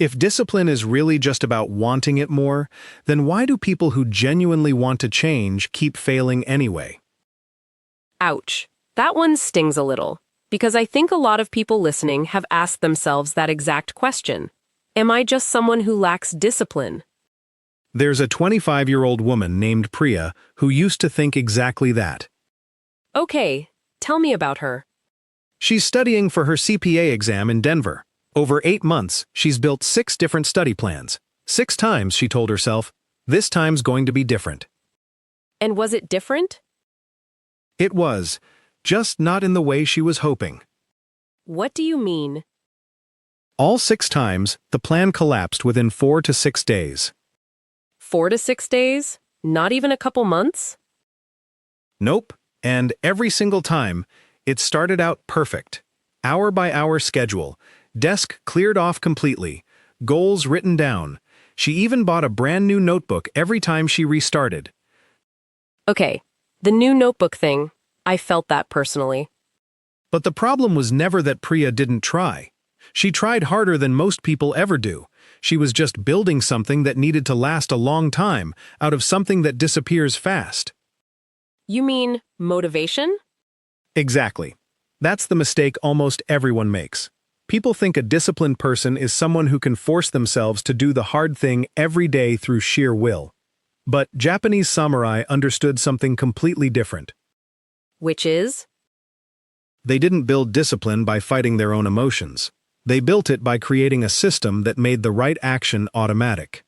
If discipline is really just about wanting it more, then why do people who genuinely want to change keep failing anyway? Ouch. That one stings a little, because I think a lot of people listening have asked themselves that exact question. Am I just someone who lacks discipline? There's a 25-year-old woman named Priya who used to think exactly that. Okay, tell me about her. She's studying for her CPA exam in Denver. Over 8 months, she's built 6 different study plans. 6 times, she told herself, this time's going to be different. And was it different? It was, just not in the way she was hoping. What do you mean? All 6 times, the plan collapsed within 4 to 6 days. 4 to 6 days? Not even a couple months? Nope, and every single time, it started out perfect. Hour-by-hour schedule, desk cleared off completely, goals written down. She even bought a brand new notebook every time she restarted. Okay, the new notebook thing, I felt that personally. But the problem was never that Priya didn't try. She tried harder than most people ever do. She was just building something that needed to last a long time out of something that disappears fast. You mean motivation? Exactly. That's the mistake almost everyone makes. People think a disciplined person is someone who can force themselves to do the hard thing every day through sheer will. But Japanese samurai understood something completely different. Which is? They didn't build discipline by fighting their own emotions. They built it by creating a system that made the right action automatic.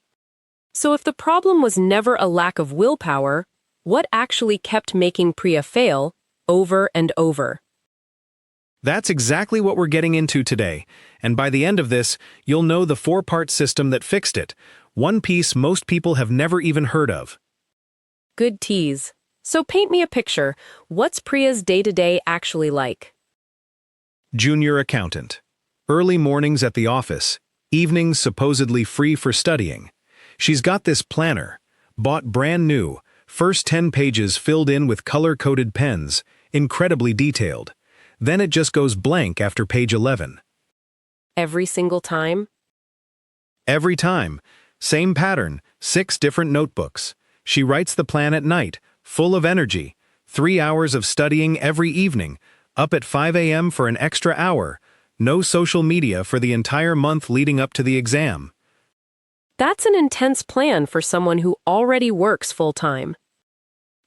So if the problem was never a lack of willpower, what actually kept making Priya fail over and over? That's exactly what we're getting into today, and by the end of this, you'll know the 4-part system that fixed it, one piece most people have never even heard of. Good tease. So paint me a picture. What's Priya's day-to-day actually like? Junior accountant. Early mornings at the office, evenings supposedly free for studying. She's got this planner, bought brand new, first 10 pages filled in with color-coded pens, incredibly detailed. Then it just goes blank after page 11. Every single time? Every time. Same pattern, 6 different notebooks. She writes the plan at night, full of energy. 3 hours of studying every evening, up at 5 a.m. for an extra hour. No social media for the entire month leading up to the exam. That's an intense plan for someone who already works full-time.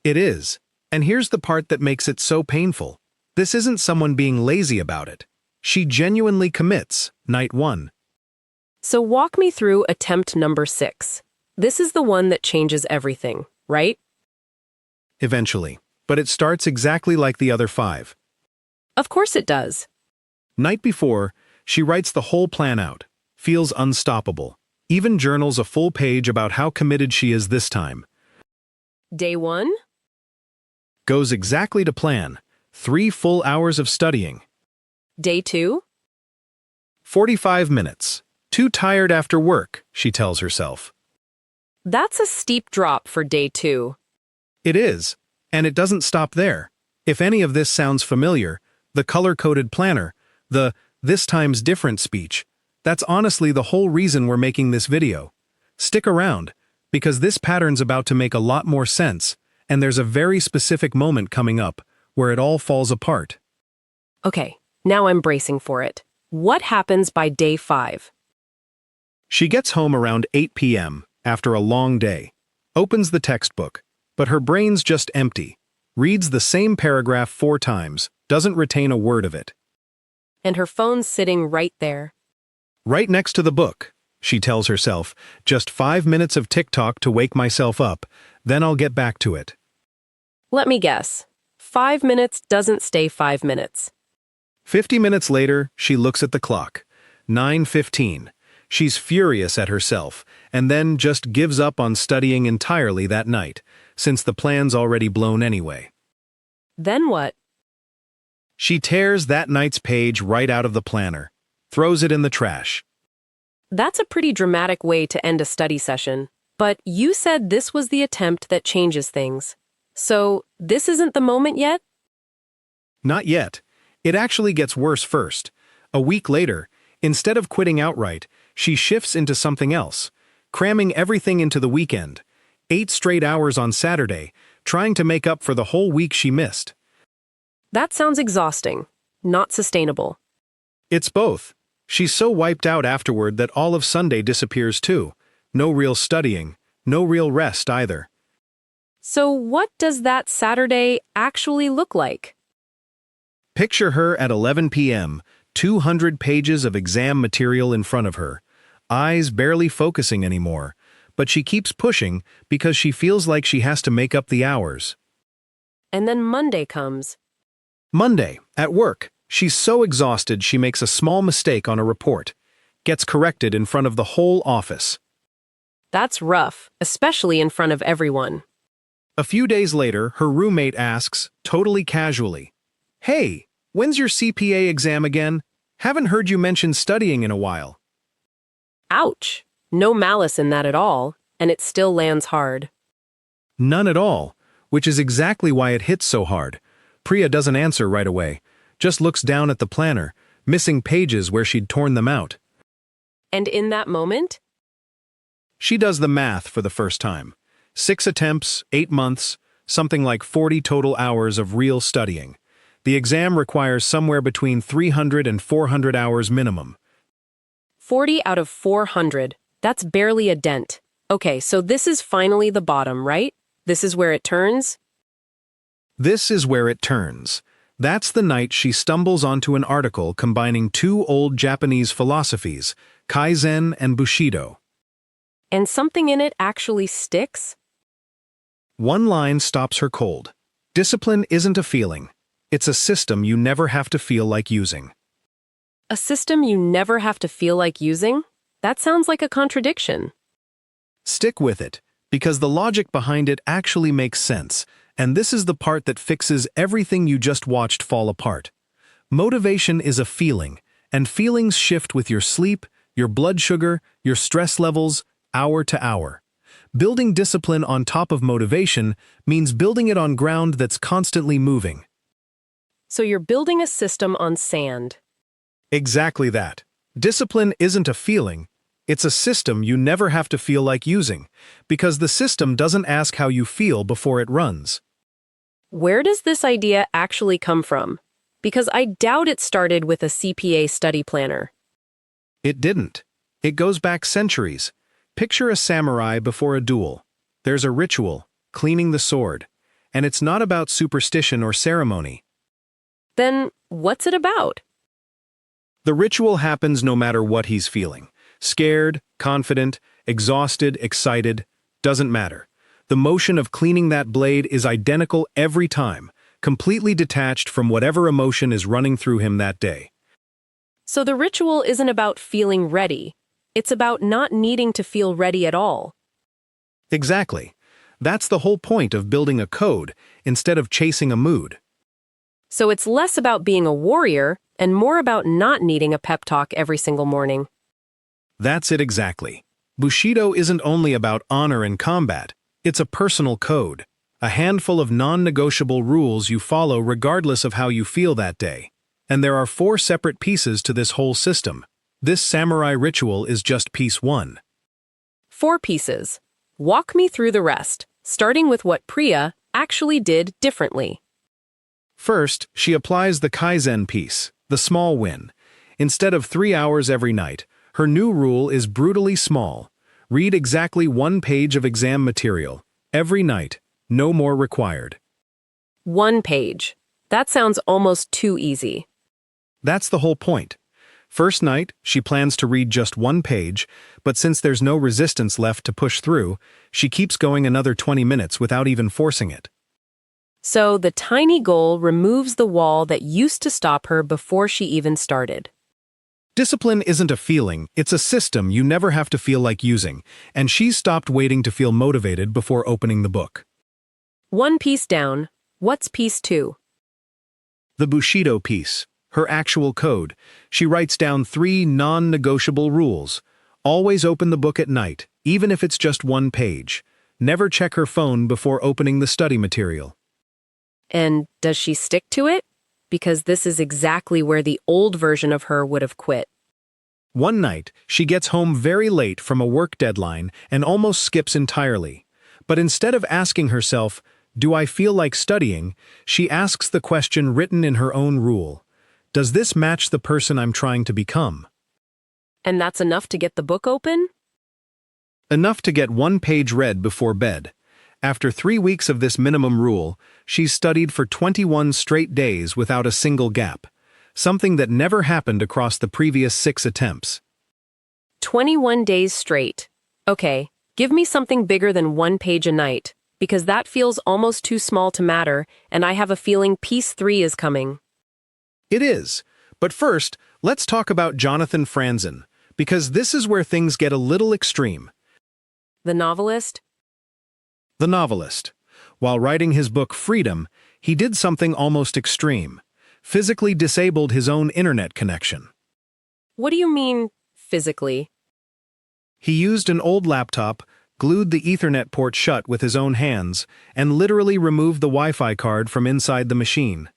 It is. And here's the part that makes it so painful. This isn't someone being lazy about it. She genuinely commits, night 1. So walk me through attempt number 6. This is the one that changes everything, right? Eventually. But it starts exactly like the other 5. Of course it does. Night before, she writes the whole plan out, feels unstoppable, even journals a full page about how committed she is this time. Day 1? Goes exactly to plan. 3 full hours of studying. Day 2? 45 minutes. Too tired after work, she tells herself. That's a steep drop for day 2. It is, and it doesn't stop there. If any of this sounds familiar, the color-coded planner, the "this time's different" speech, that's honestly the whole reason we're making this video. Stick around, because this pattern's about to make a lot more sense, and there's a very specific moment coming up where it all falls apart. Okay, now I'm bracing for it. What happens by day 5? She gets home around 8 p.m. after a long day, opens the textbook, but her brain's just empty, reads the same paragraph 4 times, doesn't retain a word of it. And her phone's sitting right there. Right next to the book, she tells herself, just 5 minutes of TikTok to wake myself up, then I'll get back to it. Let me guess. 5 minutes doesn't stay 5 minutes. 50 minutes later, she looks at the clock. 9:15. She's furious at herself, and then just gives up on studying entirely that night, since the plan's already blown anyway. Then what? She tears that night's page right out of the planner, throws it in the trash. That's a pretty dramatic way to end a study session. But you said this was the attempt that changes things. So, this isn't the moment yet? Not yet. It actually gets worse first. A week later, instead of quitting outright, She shifts into something else, cramming everything into the weekend. 8 straight hours on Saturday, trying to make up for the whole week she missed. That sounds exhausting, not sustainable. It's both. She's so wiped out afterward that all of Sunday disappears too. No real studying, no real rest either. So what does that Saturday actually look like? Picture her at 11 p.m., 200 pages of exam material in front of her, eyes barely focusing anymore, but she keeps pushing because she feels like she has to make up the hours. And then Monday comes. Monday, at work, she's so exhausted she makes a small mistake on a report, gets corrected in front of the whole office. That's rough, especially in front of everyone. A few days later, her roommate asks, totally casually, "Hey, when's your CPA exam again? Haven't heard you mention studying in a while." Ouch! No malice in that at all, and it still lands hard. None at all, which is exactly why it hits so hard. Priya doesn't answer right away, just looks down at the planner, missing pages where she'd torn them out. And in that moment? She does the math for the first time. 6 attempts, 8 months, something like 40 total hours of real studying. The exam requires somewhere between 300 and 400 hours minimum. 40 out of 400. That's barely a dent. Okay, so this is finally the bottom, right? This is where it turns? This is where it turns. That's the night she stumbles onto an article combining 2 old Japanese philosophies, Kaizen and Bushido. And something in it actually sticks? One line stops her cold. Discipline isn't a feeling. It's a system you never have to feel like using. A system you never have to feel like using? That sounds like a contradiction. Stick with it, because the logic behind it actually makes sense, and this is the part that fixes everything you just watched fall apart. Motivation is a feeling, and feelings shift with your sleep, your blood sugar, your stress levels, hour to hour. Building discipline on top of motivation means building it on ground that's constantly moving. So you're building a system on sand. Exactly that. Discipline isn't a feeling, it's a system you never have to feel like using, because the system doesn't ask how you feel before it runs. Where does this idea actually come from? Because I doubt it started with a CPA study planner. It didn't. It goes back centuries. Picture a samurai before a duel. There's a ritual, cleaning the sword, and it's not about superstition or ceremony. Then what's it about? The ritual happens no matter what he's feeling. Scared, confident, exhausted, excited, doesn't matter. The motion of cleaning that blade is identical every time, completely detached from whatever emotion is running through him that day. So the ritual isn't about feeling ready. It's about not needing to feel ready at all. Exactly. That's the whole point of building a code instead of chasing a mood. So it's less about being a warrior and more about not needing a pep talk every single morning. That's it exactly. Bushido isn't only about honor in combat, it's a personal code, a handful of non-negotiable rules you follow regardless of how you feel that day. And there are 4 separate pieces to this whole system. This samurai ritual is just piece 1. 4 pieces. Walk me through the rest, starting with what Priya actually did differently. First, she applies the Kaizen piece, the small win. Instead of 3 hours every night, her new rule is brutally small. Read exactly 1 page of exam material, every night, no more required. 1 page. That sounds almost too easy. That's the whole point. First night, she plans to read just 1 page, but since there's no resistance left to push through, she keeps going another 20 minutes without even forcing it. So the tiny goal removes the wall that used to stop her before she even started. Discipline isn't a feeling, it's a system you never have to feel like using, and she's stopped waiting to feel motivated before opening the book. 1 piece down. What's piece 2? The Bushido piece, her actual code. She writes down 3 non-negotiable rules. Always open the book at night, even if it's just 1 page. Never check her phone before opening the study material. And does she stick to it? Because this is exactly where the old version of her would have quit. One night, she gets home very late from a work deadline and almost skips entirely. But instead of asking herself, "Do I feel like studying?" she asks the question written in her own rule. Does this match the person I'm trying to become? And that's enough to get the book open? Enough to get one page read before bed. After 3 weeks of this minimum rule, she's studied for 21 straight days without a single gap. Something that never happened across the previous 6 attempts. 21 days straight. Okay, give me something bigger than 1 page a night, because that feels almost too small to matter, and I have a feeling piece 3 is coming. It is. But first, let's talk about Jonathan Franzen, because this is where things get a little extreme. The novelist? The novelist. While writing his book Freedom, he did something almost extreme. Physically disabled his own internet connection. What do you mean, physically? He used an old laptop, glued the Ethernet port shut with his own hands, and literally removed the Wi-Fi card from inside the machine.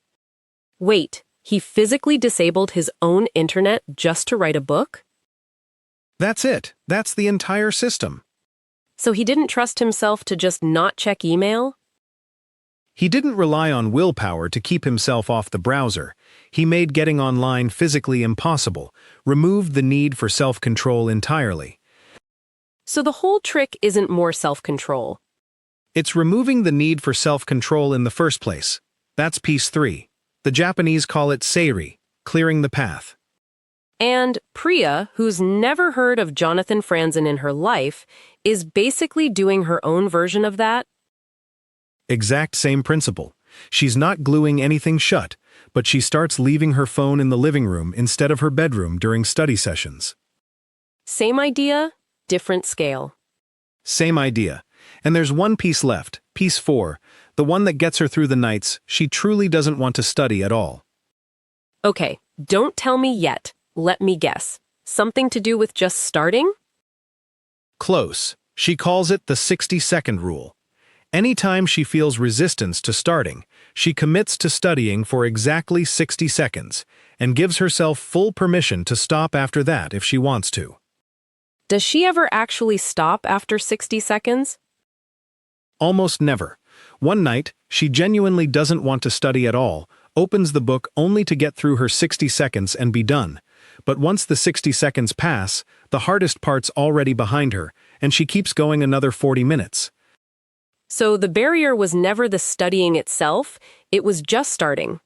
Wait, he physically disabled his own internet just to write a book? That's it. That's the entire system. So he didn't trust himself to just not check email? He didn't rely on willpower to keep himself off the browser. He made getting online physically impossible, removed the need for self-control entirely. So the whole trick isn't more self-control. It's removing the need for self-control in the first place. That's piece 3. The Japanese call it seiri, clearing the path. And Priya, who's never heard of Jonathan Franzen in her life, is basically doing her own version of that. Exact same principle. She's not gluing anything shut, but she starts leaving her phone in the living room instead of her bedroom during study sessions. Same idea, different scale. Same idea. And there's one piece left, piece 4, the one that gets her through the nights she truly doesn't want to study at all. Okay, don't tell me yet. Let me guess. Something to do with just starting? Close. She calls it the 60-second rule. Anytime she feels resistance to starting, she commits to studying for exactly 60 seconds and gives herself full permission to stop after that if she wants to. Does she ever actually stop after 60 seconds? Almost never. One night, she genuinely doesn't want to study at all, opens the book only to get through her 60 seconds and be done. But once the 60 seconds pass, the hardest part's already behind her, and she keeps going another 40 minutes. So the barrier was never the studying itself, it was just starting.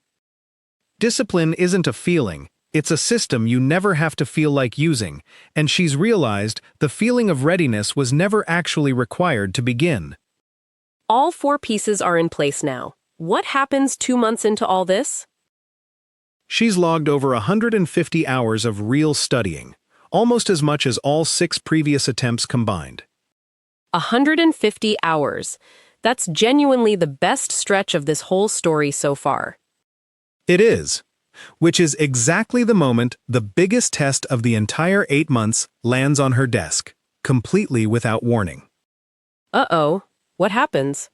Discipline isn't a feeling, it's a system you never have to feel like using, and she's realized the feeling of readiness was never actually required to begin. All 4 pieces are in place now. What happens 2 months into all this? She's logged over 150 hours of real studying, almost as much as all 6 previous attempts combined. 150 hours. That's genuinely the best stretch of this whole story so far. It is. Which is exactly the moment the biggest test of the entire 8 months lands on her desk, completely without warning. Uh-oh, what happens?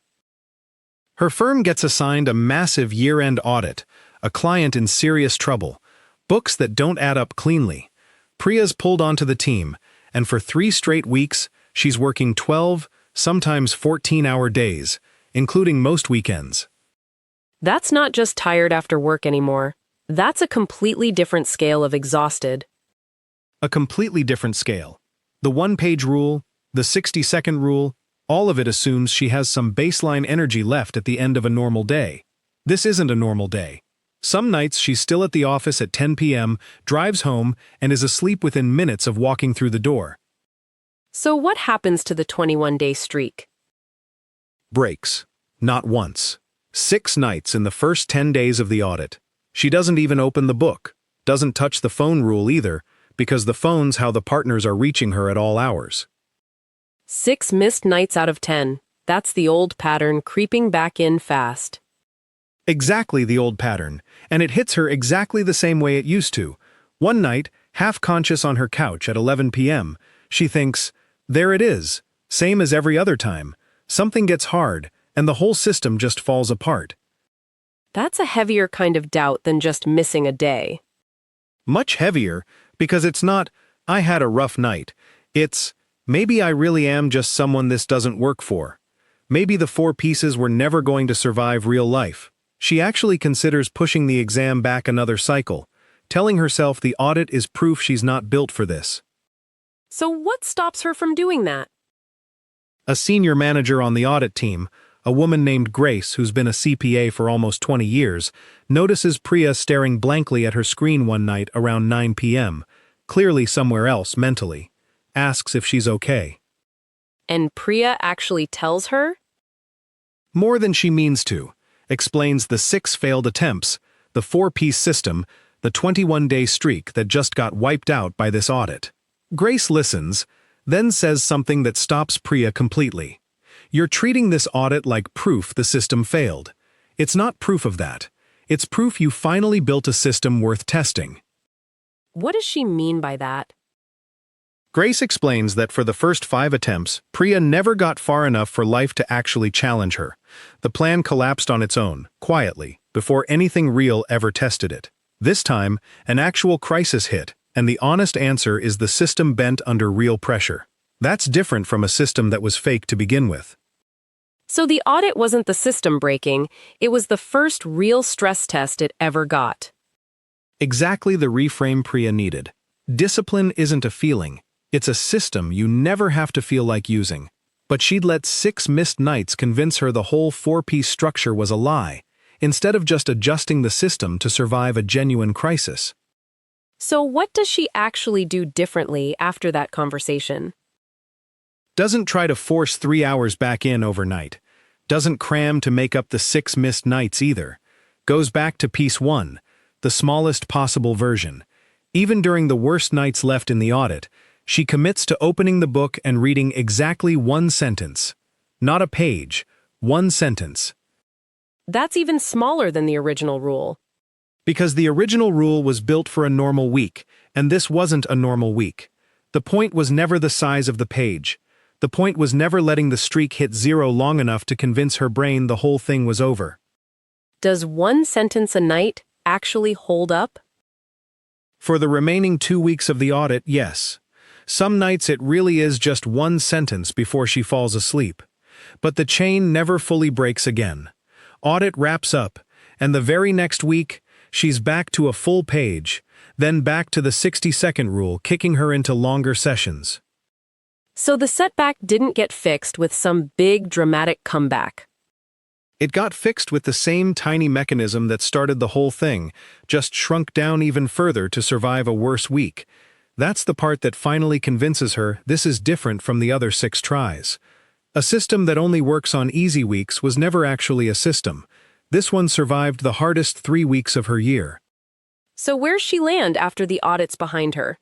Her firm gets assigned a massive year-end audit, a client in serious trouble, books that don't add up cleanly. Priya's pulled onto the team, and for 3 straight weeks, she's working 12, sometimes 14-hour days, including most weekends. That's not just tired after work anymore. That's a completely different scale of exhausted. A completely different scale. The 1-page rule, the 60-second rule, all of it assumes she has some baseline energy left at the end of a normal day. This isn't a normal day. Some nights she's still at the office at 10 p.m., drives home, and is asleep within minutes of walking through the door. So what happens to the 21-day streak? Breaks. Not once. 6 nights in the first 10 days of the audit. She doesn't even open the book, doesn't touch the phone rule either, because the phone's how the partners are reaching her at all hours. 6 missed nights out of 10. That's the old pattern creeping back in fast. Exactly the old pattern, and it hits her exactly the same way it used to. One night, half-conscious on her couch at 11 p.m., she thinks, there it is, same as every other time. Something gets hard, and the whole system just falls apart. That's a heavier kind of doubt than just missing a day. Much heavier, because it's not, I had a rough night. Maybe I really am just someone this doesn't work for. Maybe the 4 pieces were never going to survive real life. She actually considers pushing the exam back another cycle, telling herself the audit is proof she's not built for this. So what stops her from doing that? A senior manager on the audit team, a woman named Grace who's been a CPA for almost 20 years, notices Priya staring blankly at her screen one night around 9 p.m., clearly somewhere else mentally, asks if she's okay. And Priya actually tells her? More than she means to, explains the 6 failed attempts, the 4-piece system, the 21-day streak that just got wiped out by this audit. Grace listens, then says something that stops Priya completely. You're treating this audit like proof the system failed. It's not proof of that. It's proof you finally built a system worth testing. What does she mean by that? Grace explains that for the first 5 attempts, Priya never got far enough for life to actually challenge her. The plan collapsed on its own, quietly, before anything real ever tested it. This time, an actual crisis hit, and the honest answer is the system bent under real pressure. That's different from a system that was fake to begin with. So the audit wasn't the system breaking, it was the first real stress test it ever got. Exactly the reframe Priya needed. Discipline isn't a feeling. It's a system you never have to feel like using. But she'd let 6 missed nights convince her the whole 4-piece structure was a lie, instead of just adjusting the system to survive a genuine crisis. So what does she actually do differently after that conversation? Doesn't try to force 3 hours back in overnight. Doesn't cram to make up the 6 missed nights either. Goes back to piece 1, the smallest possible version. Even during the worst nights left in the audit, she commits to opening the book and reading exactly 1 sentence. Not a page, 1 sentence. That's even smaller than the original rule. Because the original rule was built for a normal week, and this wasn't a normal week. The point was never the size of the page. The point was never letting the streak hit 0 long enough to convince her brain the whole thing was over. Does 1 sentence a night actually hold up? For the remaining 2 weeks of the audit, yes. Some nights it really is just 1 sentence before she falls asleep. But the chain never fully breaks again. Audit wraps up, and the very next week, she's back to a full page, then back to the 60-second rule, kicking her into longer sessions. So the setback didn't get fixed with some big dramatic comeback. It got fixed with the same tiny mechanism that started the whole thing, just shrunk down even further to survive a worse week. That's the part that finally convinces her this is different from the other 6 tries. A system that only works on easy weeks was never actually a system. This one survived the hardest 3 weeks of her year. So where's she land after the audit's behind her?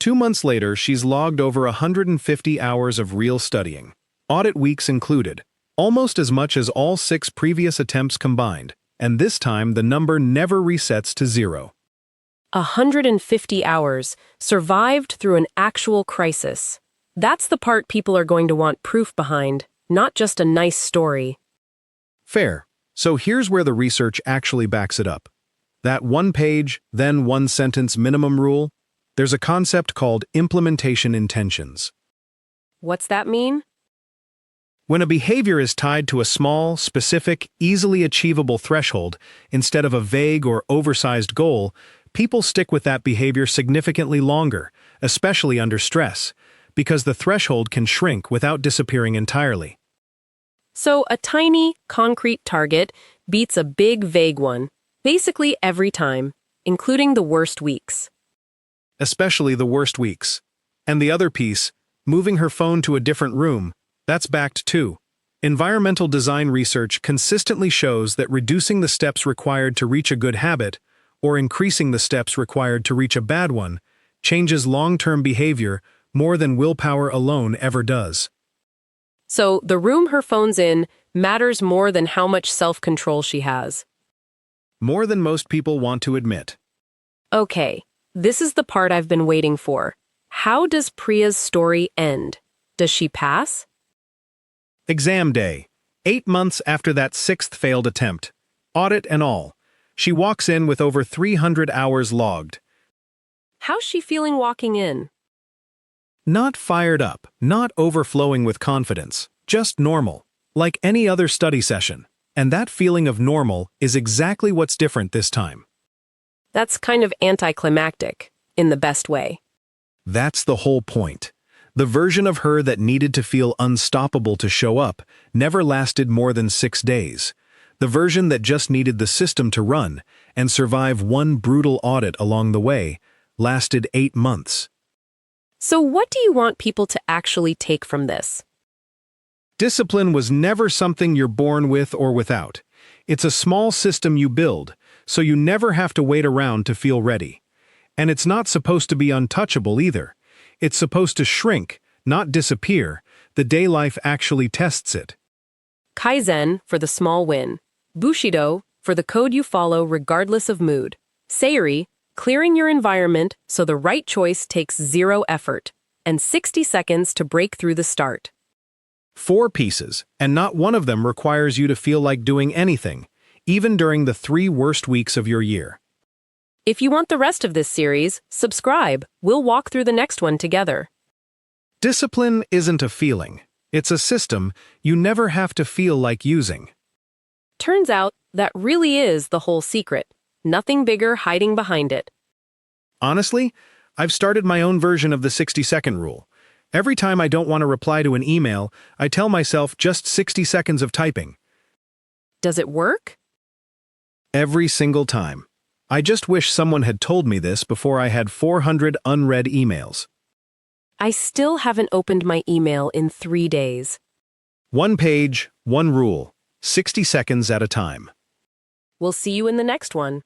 2 months later, she's logged over 150 hours of real studying. Audit weeks included. Almost as much as all 6 previous attempts combined, and this time the number never resets to 0. 150 hours, survived through an actual crisis. That's the part people are going to want proof behind, not just a nice story. Fair. So here's where the research actually backs it up. That 1 page, then 1 sentence minimum rule, there's a concept called implementation intentions. What's that mean? When a behavior is tied to a small, specific, easily achievable threshold instead of a vague or oversized goal, people stick with that behavior significantly longer, especially under stress, because the threshold can shrink without disappearing entirely. So a tiny, concrete target beats a big, vague one, basically every time, including the worst weeks. Especially the worst weeks. And the other piece, moving her phone to a different room, that's backed too. Environmental design research consistently shows that reducing the steps required to reach a good habit, or increasing the steps required to reach a bad one, changes long-term behavior more than willpower alone ever does. So the room her phone's in matters more than how much self-control she has. More than most people want to admit. Okay, this is the part I've been waiting for. How does Priya's story end? Does she pass? Exam day. 8 months after that 6th failed attempt. Audit and all. She walks in with over 300 hours logged. How's she feeling walking in? Not fired up, not overflowing with confidence, just normal, like any other study session. And that feeling of normal is exactly what's different this time. That's kind of anticlimactic, in the best way. That's the whole point. The version of her that needed to feel unstoppable to show up never lasted more than 6 days. The version that just needed the system to run and survive one brutal audit along the way lasted 8 months. So what do you want people to actually take from this? Discipline was never something you're born with or without. It's a small system you build, so you never have to wait around to feel ready. And it's not supposed to be untouchable either. It's supposed to shrink, not disappear, the day life actually tests it. Kaizen for the small win. Bushido for the code you follow regardless of mood. Seiri, clearing your environment so the right choice takes 0 effort. And 60 seconds to break through the start. 4 pieces, and not one of them requires you to feel like doing anything, even during the 3 worst weeks of your year. If you want the rest of this series, subscribe. We'll walk through the next one together. Discipline isn't a feeling. It's a system you never have to feel like using. Turns out, that really is the whole secret. Nothing bigger hiding behind it. Honestly, I've started my own version of the 60-second rule. Every time I don't want to reply to an email, I tell myself just 60 seconds of typing. Does it work? Every single time. I just wish someone had told me this before I had 400 unread emails. I still haven't opened my email in 3 days. 1 page, 1 rule, 60 seconds at a time. We'll see you in the next one.